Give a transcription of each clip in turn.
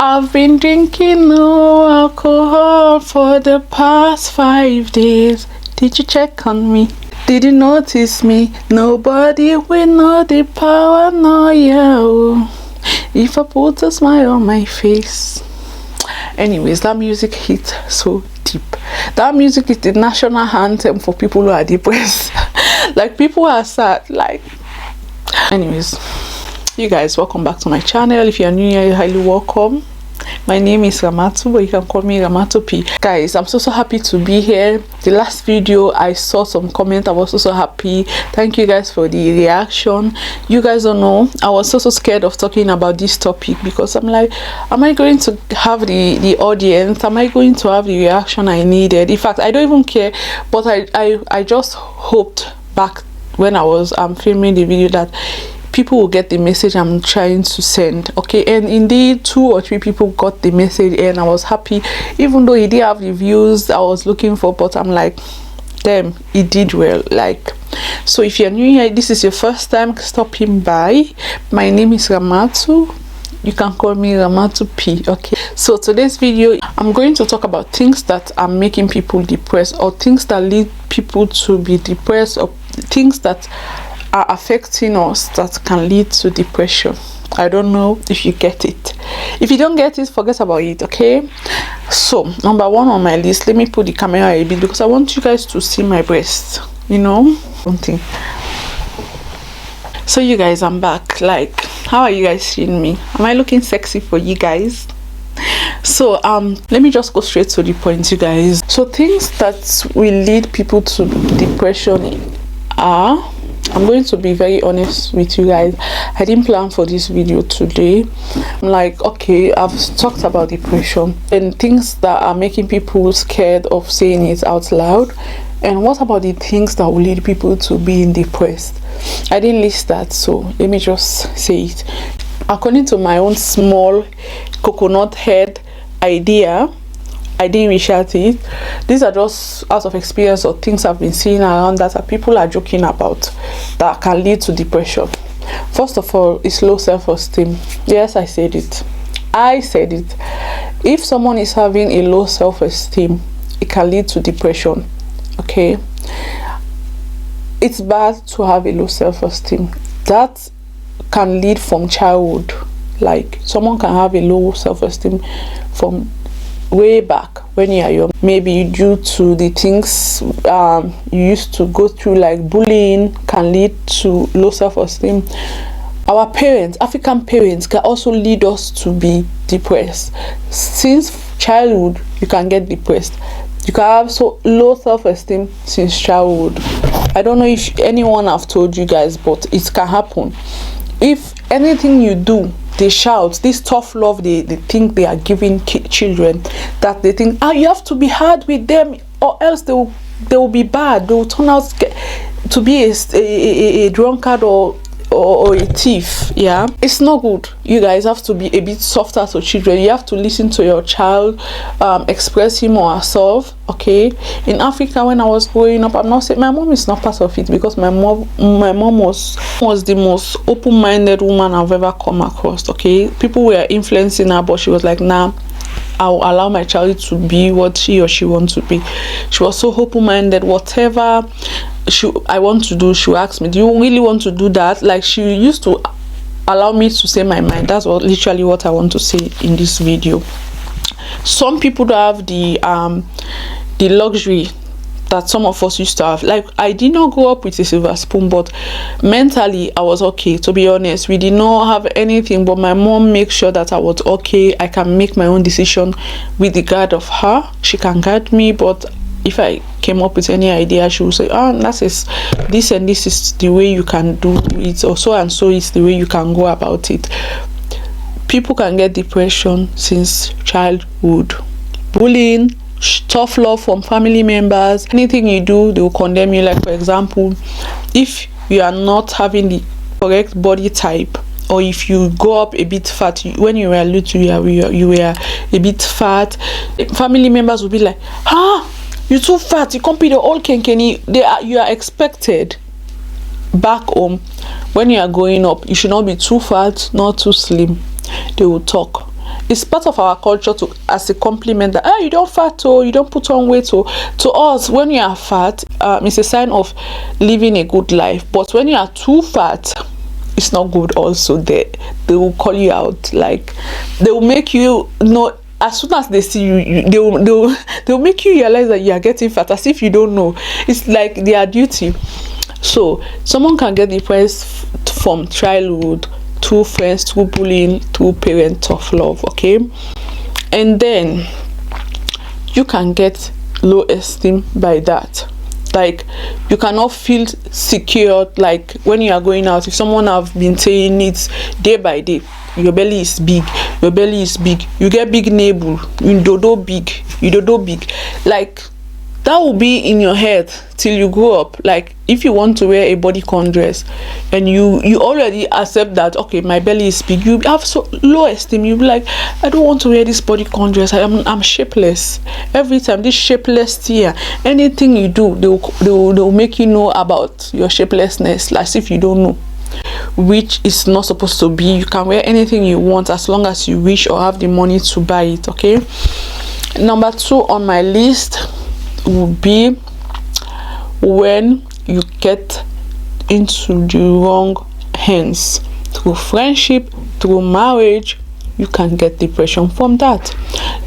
I've been drinking no alcohol for the past 5 days. Did you check on me? Did you notice me? Nobody will know the power, no, yeah. If I put a smile on my face. Anyways, that music hit so deep. That music is the national anthem for people who are depressed. Like, people are sad. Like, anyways, you guys, welcome back to my channel. If you're new here, you're highly welcome. My name is Ramatu, but you can call me Ramatu P. Guys, I'm so happy to be here. The last video I saw some comment, I was so happy. Thank you guys for the reaction. You guys don't know, I was so scared of talking about this topic because I'm like, am I going to have the audience? Am I going to have the reaction I needed? In fact, I don't even care, but I just hoped back when I was filming the video that people will get the message I'm trying to send. Okay, and indeed 2 or 3 people got the message and I was happy, even though he didn't have the views I was looking for, but I'm like, damn, he did well. Like, so if you're new here, this is your first time stopping by, my name is Ramatu. You can call me Ramatu P. Okay, so today's video I'm going to talk about things that are making people depressed, or things that lead people to be depressed, or things that are affecting us that can lead to depression. I don't know if you get it. If you don't get it, forget about it. Okay, so number 1 on my list, let me put the camera a bit because I want you guys to see my breast, you know, something. So you guys, I'm back. Like, how are you guys seeing me? Am I looking sexy for you guys? So let me just go straight to the point, you guys. So things that will lead people to depression are, I'm going to be very honest with you guys. I didn't plan for this video today. I'm like, okay, I've talked about depression and things that are making people scared of saying it out loud. And what about the things that will lead people to being depressed? I didn't list that, so let me just say it. According to my own small coconut head idea, I didn't research it. These are just out of experience or things I've been seeing around that people are joking about that can lead to depression. First of all, it's low self-esteem. Yes, I said it. I said it. If someone is having a low self-esteem, it can lead to depression. Okay, it's bad to have a low self-esteem. That can lead from childhood. Like, someone can have a low self-esteem from way back when you are young, maybe due to the things you used to go through, like bullying can lead to low self-esteem. Our parents, African parents, can also lead us to be depressed. Since childhood, you can get depressed. You can have so low self-esteem since childhood. I don't know if anyone have told you guys, but it can happen. If anything you do, they shout, this tough love they think they are giving children, that they think, you have to be hard with them or else they will be bad, they will turn out to be a drunkard or a thief. Yeah, it's not good. You guys have to be a bit softer to children. You have to listen to your child, express him or herself. Okay, in Africa, when I was growing up, I'm not saying my mom is not part of it, because my mom was the most open-minded woman I've ever come across. Okay, people were influencing her, but she was like, nah, I'll allow my child to be what he or she wants to be. She was so open-minded. Whatever I want to do, she will ask me, do you really want to do that? Like, she used to allow me to say my mind. That's literally what I want to say in this video. Some people don't have the luxury that some of us used to have. Like, I did not grow up with a silver spoon, but mentally I was okay. To be honest, we did not have anything, but my mom makes sure that I was okay. I can make my own decision with the guide of her. She can guide me, but if I came up with any idea, she would say, this and this is the way you can do it, or so and so is the way you can go about it. People can get depression since childhood. Bullying, tough love from family members, anything you do, they will condemn you. Like, for example, if you are not having the correct body type, or if you go up a bit fat, when you were little, you were a bit fat, family members will be like, you're too fat, you can't be the old kinky. You are expected back home, when you are growing up, you should not be too fat, not too slim. They will talk. It's part of our culture to, as a compliment, that you don't fat, or you don't put on weight. Or to us, when you are fat, it's a sign of living a good life. But when you are too fat, it's not good. Also, they will call you out. Like, they will make you know. As soon as they see you, they'll make you realize that you are getting fat, as if you don't know. It's like their duty. So someone can get depressed from childhood, through friends, through bullying, through parent tough love. Okay, and then you can get low esteem by that. Like, you cannot feel secure. Like, when you are going out, if someone have been saying it day by day, your belly is big, your belly is big, you get big navel, you dodo big, like, that will be in your head till you grow up. Like, if you want to wear a bodycon dress and you already accept that, okay, my belly is big, you have so low esteem. You'll be like, I don't want to wear this bodycon dress, I'm shapeless. Every time, this shapeless here, anything you do, they'll make you know about your shapelessness, as if you don't know, which is not supposed to be. You can wear anything you want as long as you wish or have the money to buy it. Okay, number 2 on my list would be when you get into the wrong hands. Through friendship, through marriage, you can get depression from that.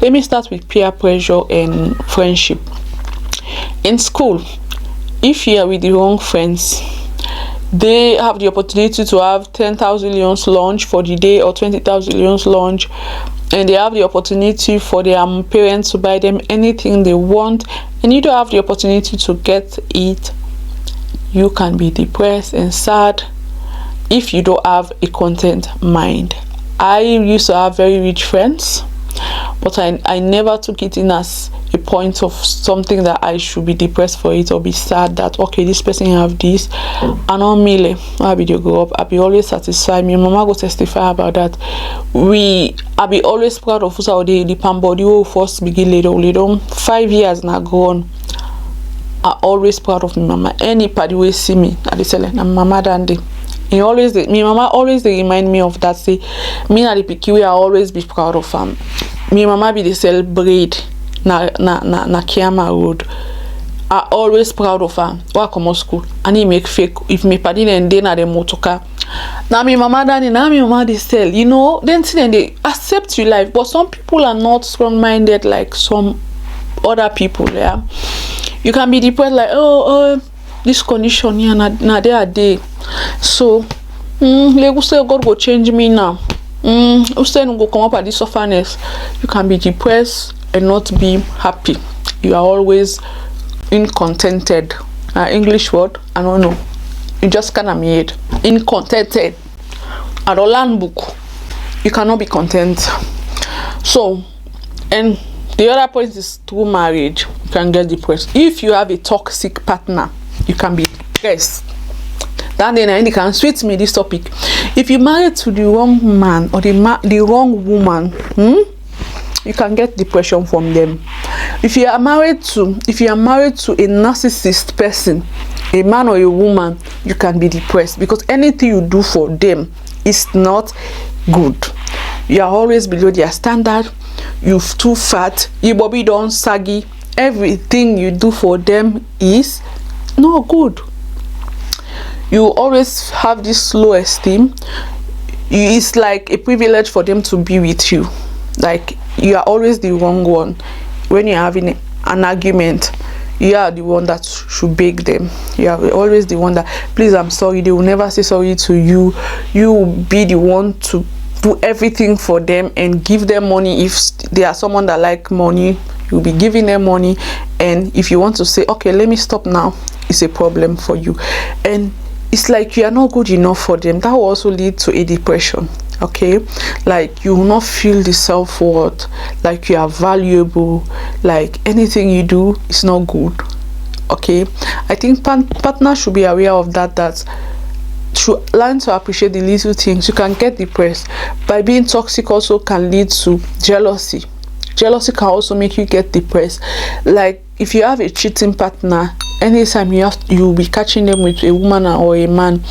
Let me start with peer pressure and friendship. In school, if you are with the wrong friends, they have the opportunity to have 10,000 leons lunch for the day, or 20,000 leons lunch, and they have the opportunity for their parents to buy them anything they want, and you don't have the opportunity to get it. You can be depressed and sad if you don't have a content mind. I used to have very rich friends, but I never took it in as a point of something that I should be depressed for it, or be sad that, okay, this person have this, and on me, I be they grow up, I be always satisfied. My mama go testify about that. I be always proud of us. The pambody who first begin later 5 years now gone. I always proud of my mama. Anybody will see me, I be telling my mama dandy. My mama always they remind me of that. Say, me and the picky, I always be proud of them. My mama be the sell braid na Kiama Road. I always proud of her. Wa come school and he make fake. If me padi and then na the motoka. Now my mama danny, now my mama they sell. You know, then they accept your life. But some people are not strong-minded like some other people. Yeah, you can be depressed like, oh, this condition here, na there are day. So, God go change me now. Go come up at this sufferness. You can be depressed and not be happy. You are always incontented. English word, I don't know. You just kind of made incontented. At a land book, you cannot be content. So, and the other point is through marriage, you can get depressed. If you have a toxic partner, you can be depressed. Then they can switch me this topic. If you marry to the wrong man or the wrong woman, you can get depression from them. If you are married to a narcissist person, a man or a woman, you can be depressed because anything you do for them is not good. You are always below their standard. You're too fat. Your body don't saggy. Everything you do for them is not good. You always have this low esteem. It's like a privilege for them to be with you. Like, you are always the wrong one. When you're having an argument, you are the one that should beg them. You are always the one that, please, I'm sorry. They will never say sorry to you. You will be the one to do everything for them and give them money. If they are someone that like money, you'll be giving them money. And if you want to say, okay, let me stop now, it's a problem for you. And it's like you are not good enough for them. That will also lead to a depression. Okay, like you will not feel the self-worth, like you are valuable, like anything you do is not good. Okay, I think partners should be aware of that should learn to appreciate the little things. You can get depressed by being toxic. Also can lead to jealousy. Jealousy can also make you get depressed. Like if you have a cheating partner, anytime you'll be catching them with a woman or a man,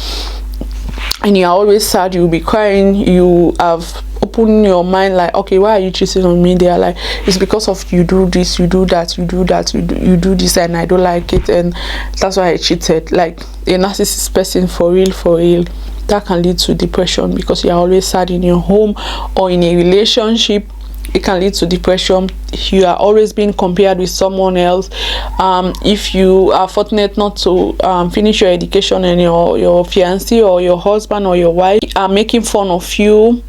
and you're always sad, you'll be crying, you have open your mind like, okay, why are you cheating on me? They are like, it's because of you do this, you do that, you do that, you do this, and I don't like it, and that's why I cheated. Like a narcissist person, for real, that can lead to depression, because you're always sad in your home or in a relationship. It can lead to depression. You are always being compared with someone else. If you are fortunate not to finish your education, and your fiancé or your husband or your wife are making fun of you,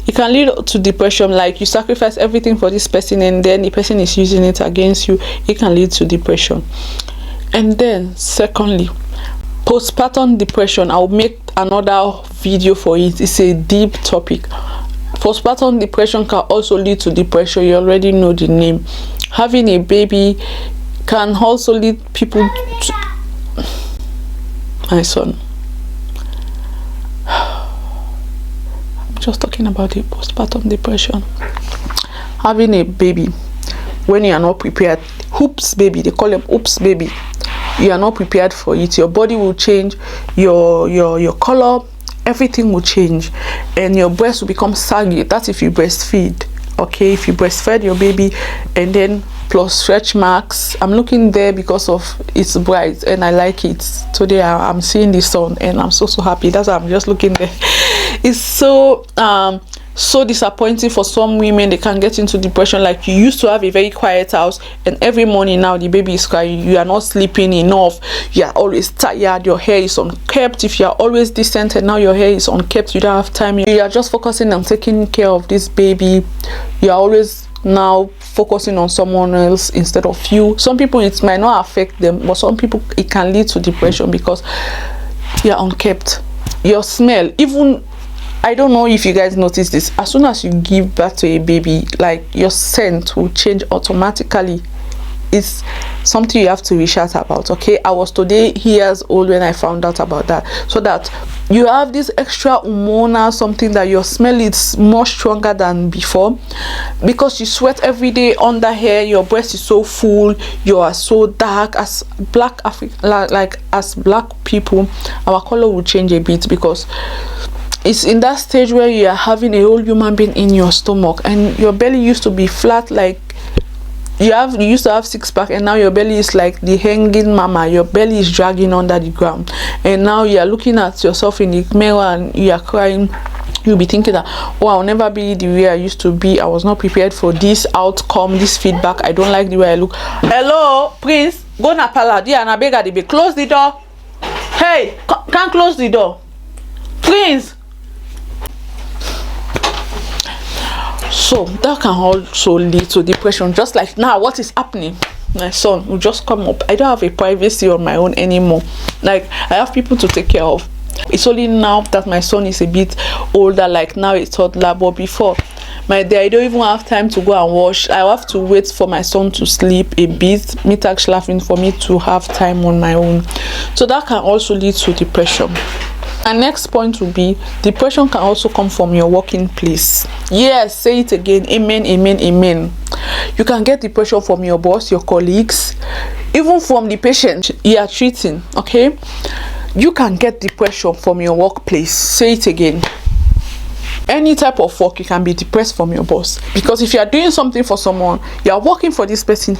it can lead to depression. Like you sacrifice everything for this person, and then the person is using it against you. It can lead to depression. And then secondly, postpartum depression. I'll make another video for it. It's a deep topic. Postpartum depression can also lead to depression. You already know the name. Having a baby can also lead people to... My son, I'm just talking about the postpartum depression. Having a baby when you are not prepared, oops baby, they call them oops baby, you are not prepared for it. Your body will change, your color, everything will change, and your breast will become saggy. That's if you breastfeed. Okay, if you breastfed your baby, and then plus stretch marks. I'm looking there because of its Braids, and I like it. Today I'm seeing the sun, and I'm so happy. That's why I'm just looking there. It's so disappointing for some women. They can get into depression. Like, you used to have a very quiet house, and every morning now the baby is crying, you are not sleeping enough, you are always tired, your hair is unkept. If you are always decent and now your hair is unkept, you don't have time, you are just focusing on taking care of this baby. You are always now focusing on someone else instead of you. Some people it might not affect them, but some people it can lead to depression because you are unkept. Your smell, even, I don't know if you guys notice this, as soon as you give birth to a baby, like your scent will change automatically. It's something you have to research about. Okay, I was today years old when I found out about that. So that you have this extra hormonal something, that your smell is more stronger than before, because you sweat every day under hair, your breast is so full, you are so dark. As black like as black people, our color will change a bit, because it's in that stage where you are having a whole human being in your stomach, and your belly used to be flat, like you used to have six-pack, and now your belly is like the hanging mama. Your belly is dragging under the ground, and now you are looking at yourself in the mirror and you are crying. You'll be thinking that, oh, I'll never be the way I used to be. I was not prepared for this outcome, this feedback. I don't like the way I look. Hello, Prince, go na pala dia na bega de be, close the door. Hey, can't close the door, Prince. So that can also lead to depression. Just like now, what is happening, my son will just come up. I don't have a privacy on my own anymore. Like, I have people to take care of. It's only now that my son is a bit older, like now it's toddler, but before, my day, I don't even have time to go and wash. I have to wait for my son to sleep a bit, mittag schlafen, for me to have time on my own. So that can also lead to depression. And next point will be, depression can also come from your working place. Yes, say it again. Amen, amen, amen. You can get depression from your boss, your colleagues, even from the patient you are treating. Okay, you can get depression from your workplace. Say it again. Any type of work, you can be depressed from your boss, because if you are doing something for someone, you are working for this person,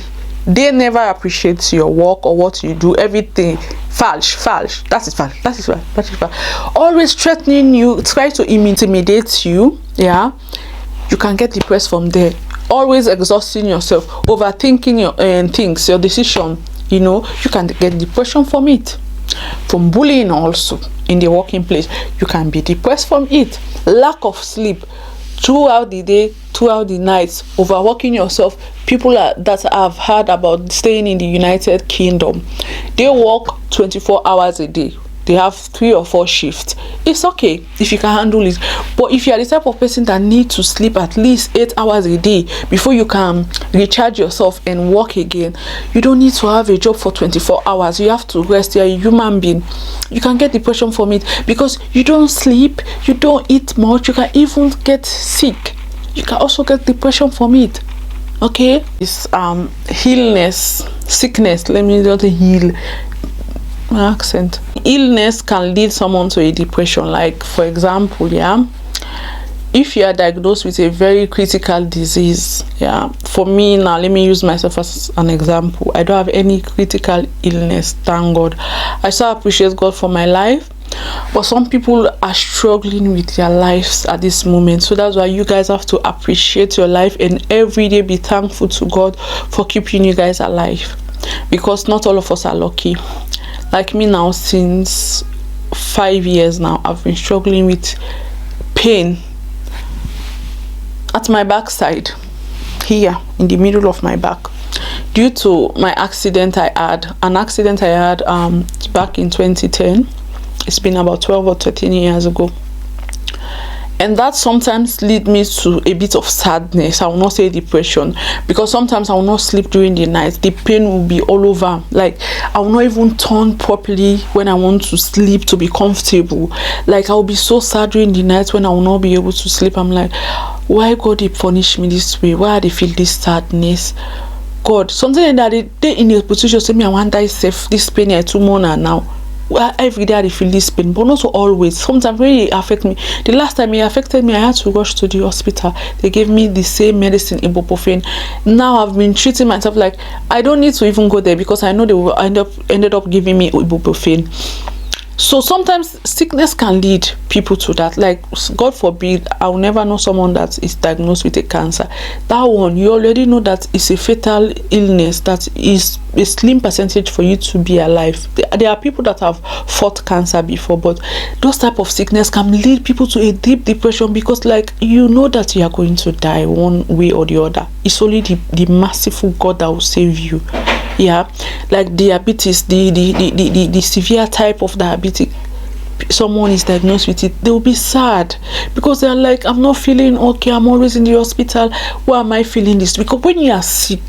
they never appreciate your work or what you do. Everything false, that is false. Always threatening you, try to intimidate you. Yeah, you can get depressed from there. Always exhausting yourself, overthinking your things, your decision. You know, you can get depression from it. From bullying also in the working place, you can be depressed from it. Lack of sleep throughout the day, throughout the night, overworking yourself. People that have heard about staying in the United Kingdom, they work 24 hours a day. They have 3 or 4 shifts. It's okay if you can handle it, but if you are the type of person that need to sleep at least 8 hours a day before you can recharge yourself and work again, you don't need to have a job for 24 hours. You have to rest. You're a human being. You can get depression from it because you don't sleep, you don't eat much, you can even get sick. You can also get depression from it. Okay, this illness, sickness, let me just heal my accent. Illness can lead someone to a depression. Like, for example, yeah, if you are diagnosed with a very critical disease, yeah, for me now, let me use myself as an example. I don't have any critical illness, thank God. I still appreciate God for my life, but some people are struggling with their lives at this moment. So that's why you guys have to appreciate your life and every day be thankful to God for keeping you guys alive, because not all of us are lucky. Like me now, since 5 years now, I've been struggling with pain at my backside, here in the middle of my back, due to my accident I had. Back in 2010. It's been about 12 or 13 years ago, and that sometimes lead me to a bit of sadness. I will not say depression, because sometimes I will not sleep during the night. The pain will be all over, like I will not even turn properly when I want to sleep to be comfortable. Like I will be so sad during the night when I will not be able to sleep. I'm like, why God they punish me this way? Why they feel this sadness? God, something that they in a position say me I want die safe, this pain I too more now. Well, every day I feel this pain, but not always. Sometimes when it affect me, the last time it affected me, I had to rush to the hospital. They gave me the same medicine, ibuprofen. Now I've been treating myself like I don't need to even go there, because I know they will ended up giving me ibuprofen. So sometimes sickness can lead people to that. Like God forbid, I will never know someone that is diagnosed with a cancer. That one, you already know that it's a fatal illness, that is a slim percentage for you to be alive. There are people that have fought cancer before, but those type of sickness can lead people to a deep depression, because like you know that you are going to die one way or the other. It's only the merciful God that will save you. Yeah, like diabetes, the severe type of diabetes, someone is diagnosed with it, they will be sad, because they're like, I'm not feeling okay, I'm always in the hospital, why am I feeling this? Because when you are sick,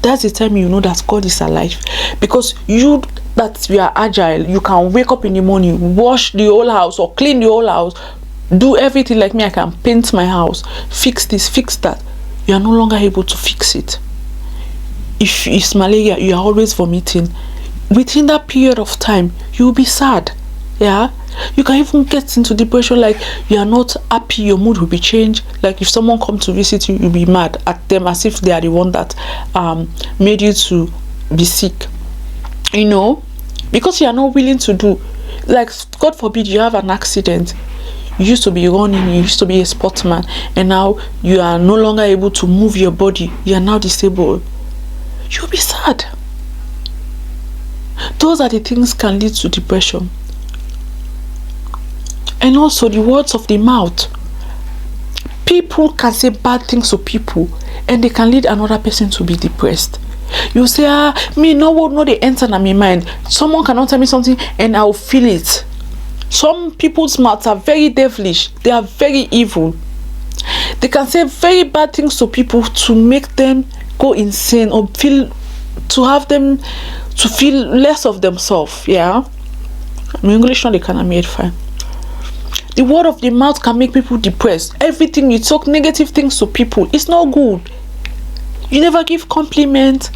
that's the time you know that God is alive, because you are agile, you can wake up in the morning, wash the whole house or clean the whole house, do everything. Like me, I can paint my house, fix this, fix that. You are no longer able to fix it. If it's malaria, you are always vomiting. Within that period of time, you'll be sad. Yeah, you can even get into depression. Like you are not happy, your mood will be changed. Like if someone comes to visit you, you'll be mad at them as if they are the one that made you to be sick, you know, because you are not willing to do. Like God forbid you have an accident, you used to be running, you used to be a sportsman, and now you are no longer able to move your body, you are now disabled. You'll be sad. Those are the things can lead to depression. And also the words of the mouth. People can say bad things to people, and they can lead another person to be depressed. You say, me no they enter in my mind. Someone cannot tell me something and I'll feel it. Some people's mouths are very devilish, they are very evil. They can say very bad things to people to make them go insane, or to have them to feel less of themselves. Yeah, my English not the kind of made fine. The word of the mouth can make people depressed. Everything you talk negative things to people, it's not good. You never give compliment.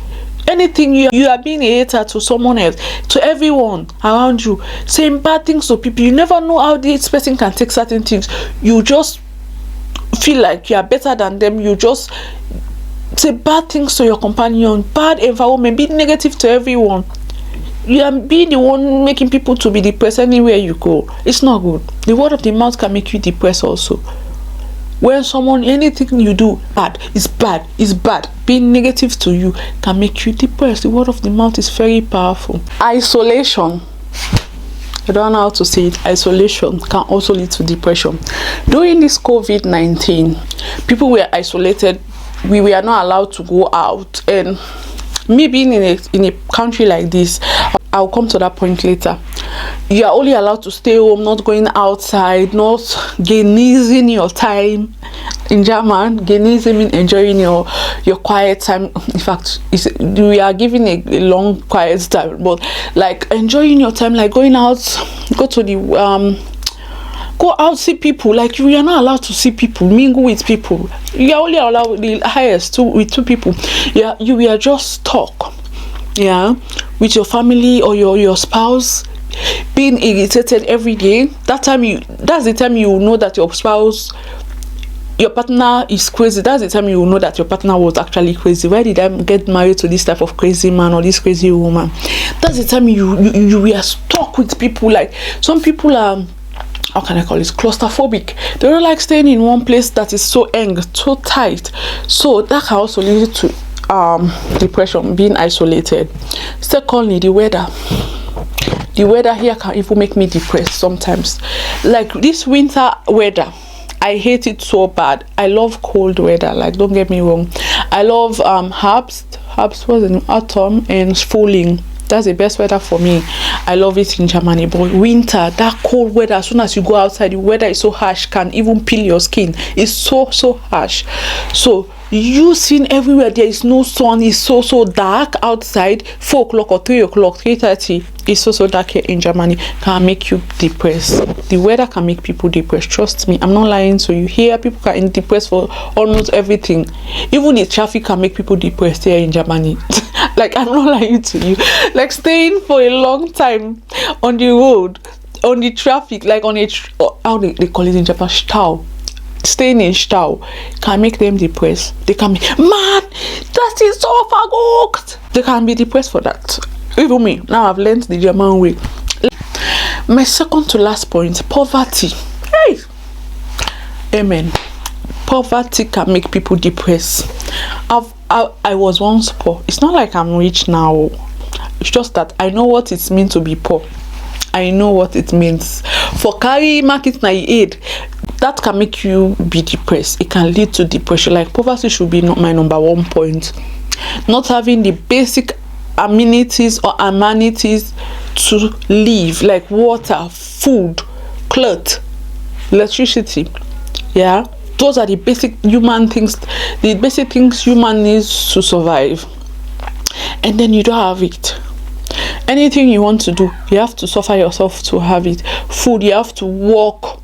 Anything you are being a hater to someone else, to everyone around you, saying bad things to people. You never know how this person can take certain things. You just feel like you are better than them. You just say bad things to your companion, bad environment, be negative to everyone. You are being the one making people to be depressed anywhere you go. It's not good. The word of the mouth can make you depressed also. When someone, anything you do bad, is bad, is bad, being negative to you can make you depressed. The word of the mouth is very powerful. Isolation, I don't know how to say it. Isolation can also lead to depression. During this COVID-19, people were isolated. We were not allowed to go out, and me being in a country like this, I'll come to that point later. You are only allowed to stay home, not going outside, not genießen your time. In German, genießen means enjoying your quiet time. In fact, we are giving a long quiet time, but like enjoying your time, like going out, go to the go out, see people. Like you are not allowed to see people, mingle with people. You are only allowed the highest with two people. Yeah, you are just talk. Yeah, with your family or your spouse. Being irritated every day. That's the time you know that your spouse your partner is crazy, that's the time you will know that your partner was actually crazy. Why did I get married to this type of crazy man or this crazy woman? That's the time you are stuck with people. Like, some people are, how can I call it, claustrophobic. They don't like staying in one place that is so so tight. So that can also lead to depression, being isolated. Secondly, the weather here can even make me depressed sometimes. Like this winter weather, I hate it so bad. I love cold weather, like, don't get me wrong. I love herbs what's the name, autumn and falling. That's the best weather for me. I love it in Germany. But winter, that cold weather, as soon as you go outside, the weather is so harsh, can even peel your skin. It's so harsh. So you seeing everywhere there is no sun, it's so dark outside. 4 o'clock or 3 o'clock, 3:30, it's so dark here in Germany, can make you depressed. The weather can make people depressed, trust me, I'm not lying to you. Here people can be depressed for almost everything. Even the traffic can make people depressed here in Germany. Like, I'm not lying to you. Like, staying for a long time on the road, on the traffic, like on a how they call it in Japan, stau. Staying in stau can make them depressed. They can be, man, that is so overcooked. They can be depressed for that. Even me, now I've learned the German way. My second to last point, poverty. Hey, amen. Poverty can make people depressed. I was once poor. It's not like I'm rich now. It's just that I know what it means to be poor. I know what it means. For carry market na aid, that can make you be depressed. It can lead to depression. Like, poverty should be not my number one point. Not having the basic amenities or amenities to live, like water, food, clothes, electricity. Yeah, those are the basic human things, the basic things human needs to survive. And then you don't have it. Anything you want to do, you have to suffer yourself to have it. Food, you have to walk.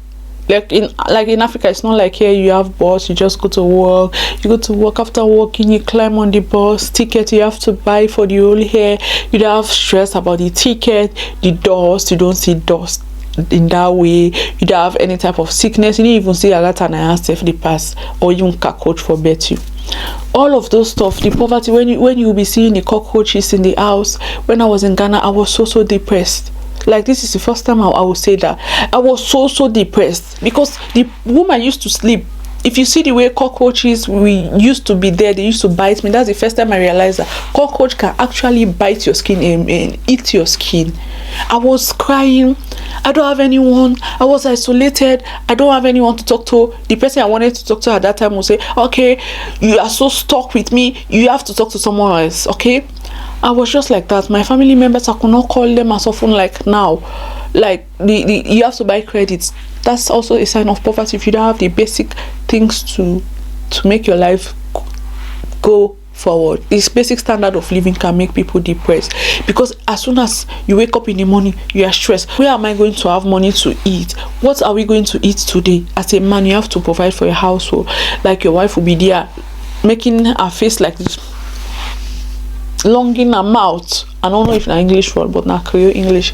Like in Africa, it's not like here you have bus, you just go to work. You go to work, after working you climb on the bus. Ticket you have to buy for the whole hair. You don't have stress about the ticket, the dust. You don't see dust in that way. You don't have any type of sickness. You didn't even see a rat and a half the pass, or even cockroach for bet you. All of those stuff, the poverty, when you will be seeing the cockroaches in the house. When I was in Ghana, I was so depressed. Like, this is the first time I will say that I was so depressed, because the woman used to sleep. If you see the way cockroaches we used to be there, they used to bite me. That's the first time I realized that cockroach can actually bite your skin and eat your skin. I was crying. I don't have anyone. I was isolated. I don't have anyone to talk to. The person I wanted to talk to at that time would say, okay, you are so stuck with me, you have to talk to someone else. Okay, I was just like that. My family members, I could not call them as often like now. Like, you have to buy credits. That's also a sign of poverty. If you don't have the basic things to make your life go forward, this basic standard of living can make people depressed. Because as soon as you wake up in the morning, you are stressed. Where am I going to have money to eat? What are we going to eat today? As a man, you have to provide for your household. Like, your wife will be there making her face like this, longing her mouth. I don't know if na English word, but na Creole English.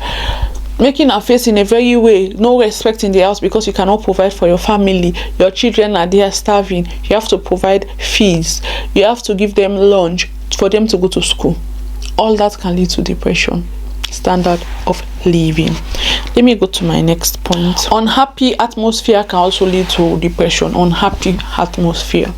Making her face in a very way, no respect in the house, because you cannot provide for your family. Your children are there starving. You have to provide fees. You have to give them lunch for them to go to school. All that can lead to depression. Standard of living. Let me go to my next point. Unhappy atmosphere can also lead to depression. Unhappy atmosphere.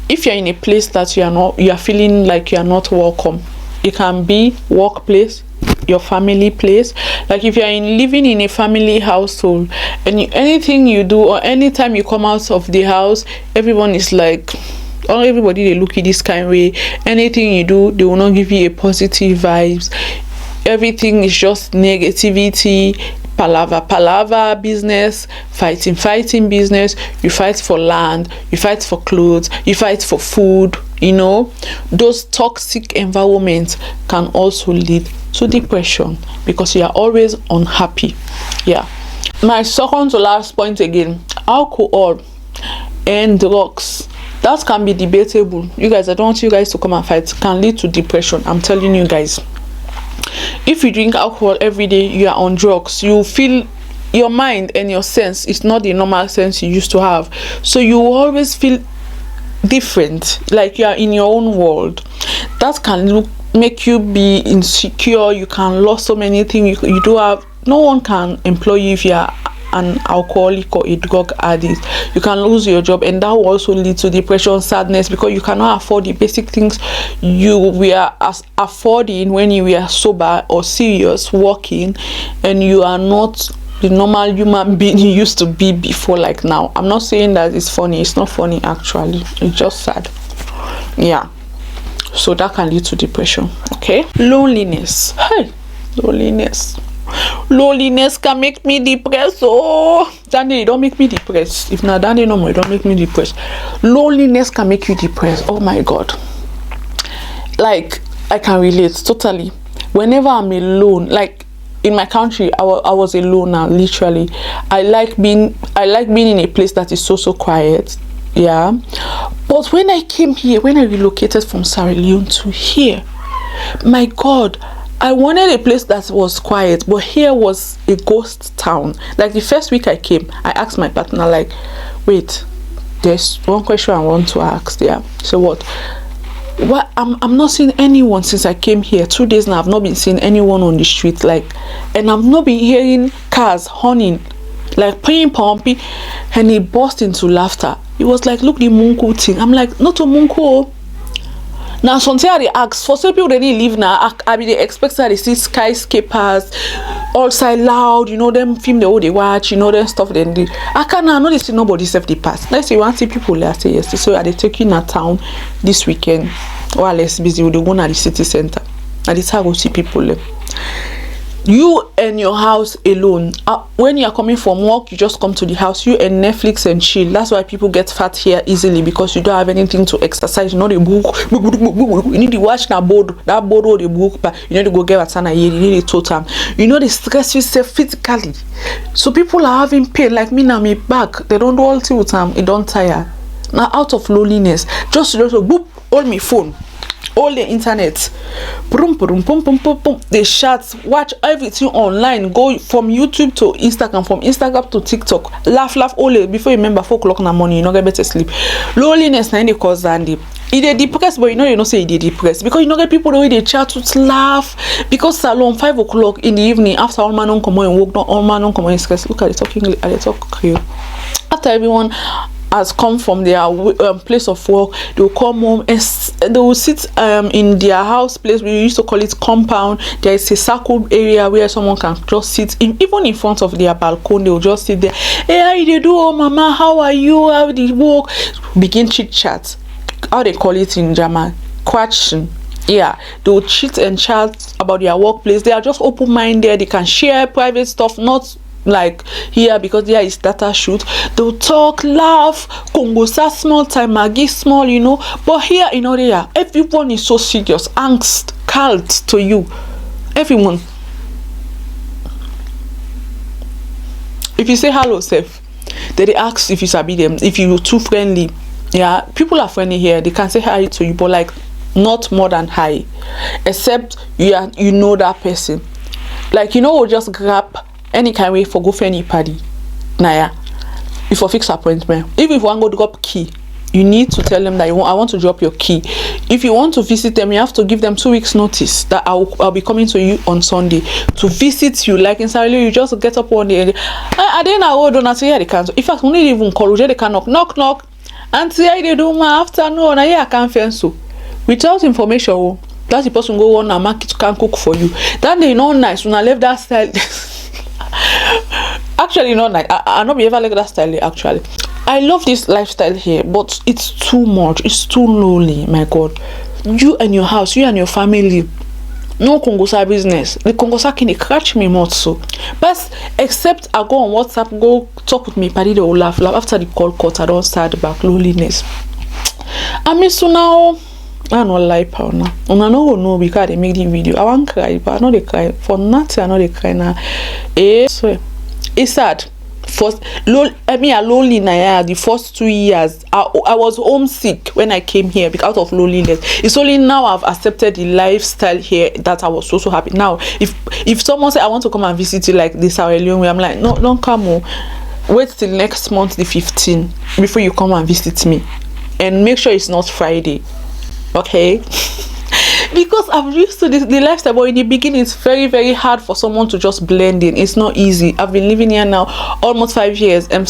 If you're in a place that you are feeling like you are not welcome, it can be workplace, your family place. Like, if you're living in a family household, and anything you do or anytime you come out of the house, everyone is like, or everybody, they look at this kind of way. Anything you do, they will not give you a positive vibes. Everything is just negativity, palaver business, fighting business. You fight for land, you fight for clothes, you fight for food. You know, those toxic environments can also lead to depression, because you are always unhappy. Yeah. My second to last point again, alcohol and drugs. That can be debatable. You guys, I don't want you guys to come and fight. Can lead to depression. I'm telling you guys. If you drink alcohol every day, you are on drugs. You feel your mind and your sense is not the normal sense you used to have, so you always feel different, like you are in your own world. That can make you be insecure. You can lose so many things. You do have, no one can employ you if you are an alcoholic or a drug addict. You can lose your job, and that will also lead to depression, sadness, because you cannot afford the basic things you were affording when you were sober or serious working, and you are not the normal human being you used to be before, like now. I'm not saying that it's funny. It's not funny, actually. It's just sad. Yeah, so that can lead to depression. Okay, loneliness. Hey, loneliness can make me depressed. Oh, Danny, don't make me depressed. If not Danny no more, don't make me depressed. Loneliness can make you depressed. Oh my god, like I can relate totally. Whenever I'm alone, like in my country, I was alone now, literally. I like being in a place that is so quiet. Yeah, but when I came here, when I relocated from Sierra Leone to here, my god, I wanted a place that was quiet, but here was a ghost town. Like the first week I came, I asked my partner, like, wait, there's one question I want to ask. Yeah, so what I'm not seeing anyone since I came here. 2 days now, I've not been seeing anyone on the street, like, and I've not been hearing cars honking, like playing pumpy. And he burst into laughter. He was like, look, the munku thing. I'm like, not a munku. Now something they ask for, some people they didn't live now. I mean, they expect that they see skyscrapers outside loud, you know, them film the whole they watch, you know, them stuff then they I can't know they see nobody save the past. Let's say you want to see people last say yes. So are they taking a town this weekend or less busy with the one at the city center? And it's how we see people there. You and your house alone. When you are coming from work, you just come to the house, you and Netflix and chill. That's why people get fat here easily, because you don't have anything to exercise. You know, the book, you need to watch that board or the book, but you need to go get a sana here, you need a total. You know, the stress yourself physically. So people are having pain, like me now, me back. They don't do all the time, it don't tire. Now out of loneliness, just boop, hold me phone. All the internet, boom, boom, boom, boom, boom, boom. They chat, watch everything online. Go from YouTube to Instagram, from Instagram to TikTok. Laugh, all day. Before you remember 4 o'clock in the morning, you not get better sleep. Loneliness, na the cause and it dey depressed, but you know say it dey depressed because you know get people the way they chat to laugh. Because salon 5 o'clock in the evening after all man don't come on and work, all man don't come on and stress. Look at the talking, at the talk Creole. After everyone has come from their place of work, they will come home and they will sit in their house place. We used to call it compound. There is a circle area where someone can just sit in, even in front of their balcony. They will just sit there. Hey, how you do? Oh, mama, how are you? How did you work? Begin chit chat. How they call it in German? Quatschen. Yeah, they will chit and chat about their workplace. They are just open-minded. They can share private stuff, not like here, because there is data shoot. They'll talk, laugh, Congo small time, Maggie small, you know. But here, you know, there everyone is so serious, angst, cult to you. Everyone. If you say hello, safe, they ask if you sabi them, if you're too friendly. Yeah, people are friendly here. They can say hi to you, but like not more than hi, except you know that person. Like, you know, we'll just grab any kind of way for go for any party. Naya, if you fix appointment, if you want to go drop key, you need to tell them that I want to drop your key. If you want to visit them, you have to give them 2 weeks notice that I'll be coming to you on Sunday to visit you. Like in Sierra Leone, you just get up one day and I didn't know don't say they can't. In fact, we need even call they can knock and say they do my afternoon and I can't fence so without information. That's the person go on and market can cook for you. That they not nice when I left that style. Actually not nice. I not be ever like that style actually. I love this lifestyle here, but it's too much. It's too lonely, my god. You and your house, you and your family. No Congosa business. The Congosa can catch me more so. But except I go on WhatsApp, go talk with me, party they will laugh. After the call cut, I don't start back loneliness. I miss you now. I don't like power now. And I know because they make the video. I won't cry, but I know they cry. For nothing, I know they cry now. So it's sad. first lonely Naya the first 2 years. I was homesick when I came here because of loneliness. It's only now I've accepted the lifestyle here that I was so happy. Now if someone say I want to come and visit you like this Leone, I'm like, no, don't come. Wait till next month the 15th before you come and visit me, and make sure it's not Friday, okay? Because I'm used to the lifestyle, but in the beginning it's very hard for someone to just blend in. It's not easy. I've been living here now almost 5 years, and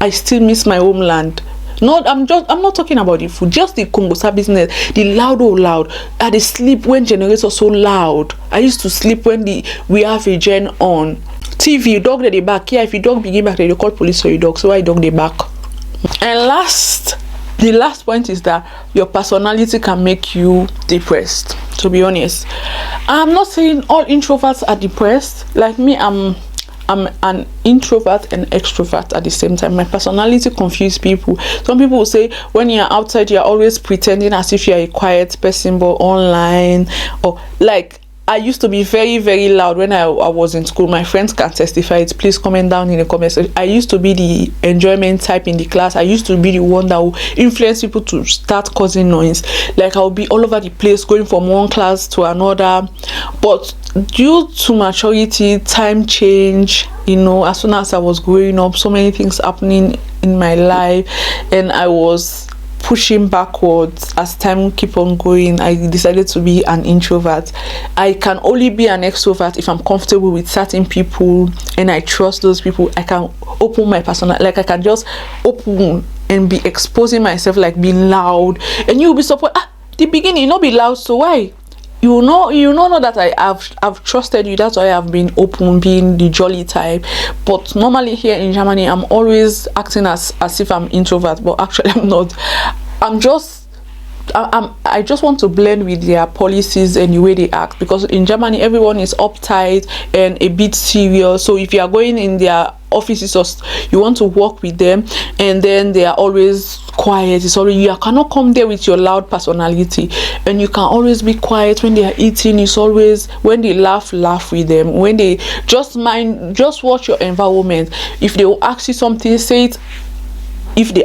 I still miss my homeland. I'm not talking about the food, just the Kongosa business, the loud. I sleep when generator so loud. I used to sleep when we have a gen on TV. Dog at the back, yeah, if your dog begin back, they call police for your dog, so why dog the back? And the last point is that your personality can make you depressed. To be honest, I'm not saying all introverts are depressed. Like me, I'm an introvert and extrovert at the same time. My personality confuses people. Some people will say when you're outside you're always pretending as if you're a quiet person, but online, or like I used to be very loud when I was in school. My friends can testify it. Please comment down in the comment section. I used to be the enjoyment type in the class. I used to be the one that will influence people to start causing noise. Like I'll be all over the place, going from one class to another. But due to maturity, time change, as soon as I was growing up, so many things happening in my life, and I was pushing backwards as time keep on going. I decided to be an introvert. I can only be an extrovert if I'm comfortable with certain people and I trust those people. I can open my personality, like I can just open and be exposing myself, like being loud, and you'll be surprised. The beginning not be loud, so why? You know that I've trusted you. That's why I've been open, being the jolly type. But normally here in Germany, I'm always acting as if I'm introvert, but actually I'm not. I just want to blend with their policies and the way they act, because in Germany everyone is uptight and a bit serious. So if you are going in their offices or you want to work with them and then they are always quiet, you cannot come there with your loud personality, and you can always be quiet when they are eating. It's always when they laugh with them. When they just watch your environment. If they will ask you something, say it. If they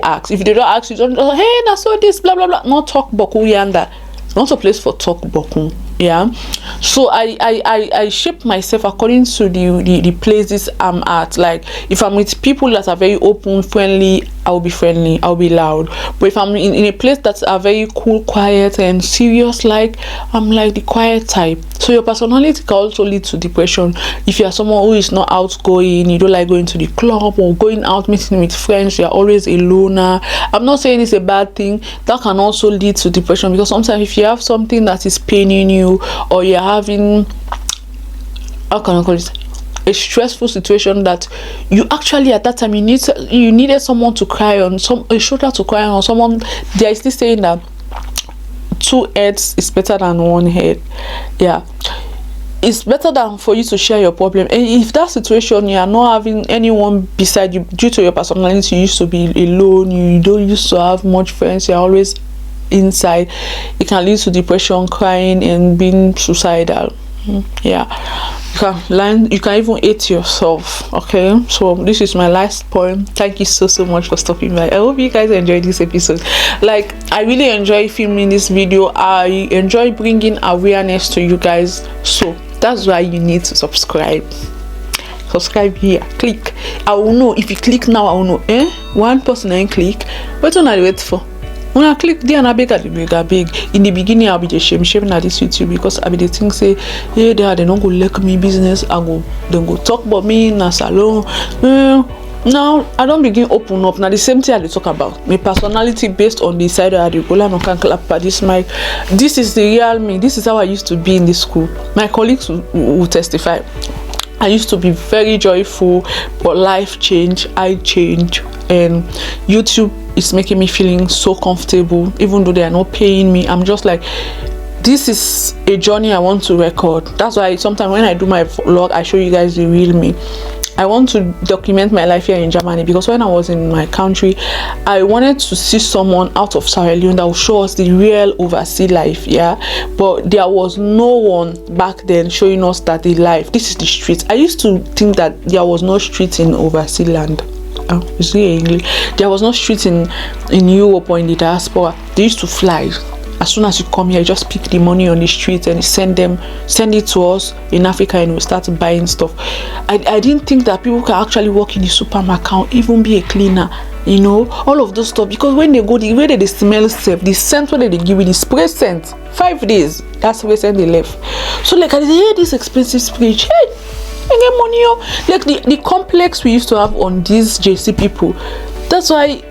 don't ask you, don't, hey, that's so this, blah blah blah. Not talk boku yanda. It's not a place for talk boku. Yeah. So I shape myself according to the places I'm at. Like if I'm with people that are very open, friendly, I'll be friendly, I'll be loud. But if I'm in a place that's very cool, quiet and serious, like I'm like the quiet type. So your personality can also lead to depression. If you are someone who is not outgoing, you don't like going to the club or going out meeting with friends, you're always a loner. I'm not saying it's a bad thing. That can also lead to depression, because sometimes if you have something that is paining you, or you're having, how can I call it, a stressful situation that you actually at that time you needed someone to cry on, a shoulder to cry on, someone. There is this saying that 2 heads is better than 1 head. Yeah, it's better than for you to share your problem. And if that situation you are not having anyone beside you due to your personality, you used to be alone, you don't used to have much friends, you're always inside, it can lead to depression, crying, and being suicidal. Yeah, you can even hate yourself. Okay, so this is my last point. Thank you so much for stopping by. I hope you guys enjoyed this episode. Like, I really enjoy filming this video. I enjoy bringing awareness to you guys, so that's why you need to subscribe here. Click. I will know. If you click now, I will know. One person ain't click. What do I wait for? When I click there and I beg in the beginning, I'll be the shame at this YouTube, because I be the thing say, hey, they don't go like me business, then go talk about me in a salon. Now I don't begin open up. Now the same thing I talk about my personality based on the side of the goal. I can clap at this mic. This is the real me. This is how I used to be in the school. My colleagues will testify. I used to be very joyful, but life changed. I changed, and YouTube is making me feeling so comfortable, even though they are not paying me. I'm just like, this is a journey I want to record. That's why sometimes when I do my vlog, I show you guys the real me. I want to document my life here in Germany, because when I was in my country, I wanted to see someone out of Sierra Leone that will show us the real overseas life. Yeah, but there was no one back then showing us that the life, this is the street. I used to think that there was no street in overseas land. There was no street in Europe or in the diaspora. They used to fly. As soon as you come here, you just pick the money on the street and send it to us in Africa, and we start buying stuff. I didn't think that people can actually work in the supermarket, even be a cleaner, you know, all of those stuff. Because when they go, the way that they smell safe, the scent that they give you, the spray scent, 5 days, that's where they left. So like, I say, hey, this expensive spray, hey, I get money, oh. Like the complex we used to have on these JC people. That's why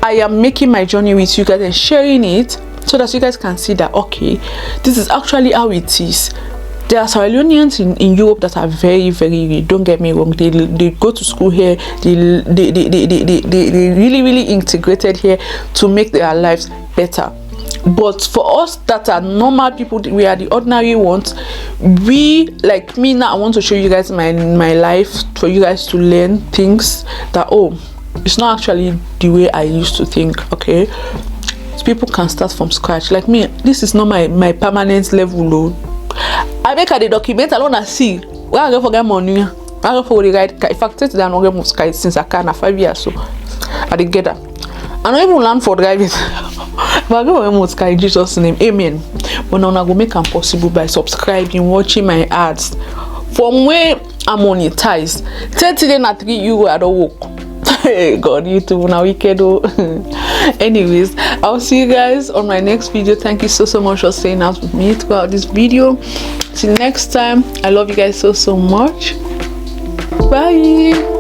I am making my journey with you guys and sharing it, so that you guys can see that, okay, this is actually how it is. There are Sierra Leoneans in Europe that are very, very, don't get me wrong, they go to school here, they really integrated here to make their lives better. But for us that are normal people, we are the ordinary ones. We, like me now, I want to show you guys my life, for you guys to learn things that, oh, it's not actually the way I used to think. Okay, so people can start from scratch. Like me, this is not my permanent level, though. I make a document alone and see where I go for get money. I go for the right. In fact, I don't get most guys since I can 5 years, so I did get that. I don't even learn for driving. But I go most guys in Jesus' name, amen. But now I go make it possible by subscribing, watching my ads. From where I'm monetized, 30 days na €3 I don't work. Hey God, YouTube now wicked. Anyways, I'll see you guys on my next video. Thank you so much for staying out with me throughout this video. Till next time, I love you guys so much. Bye.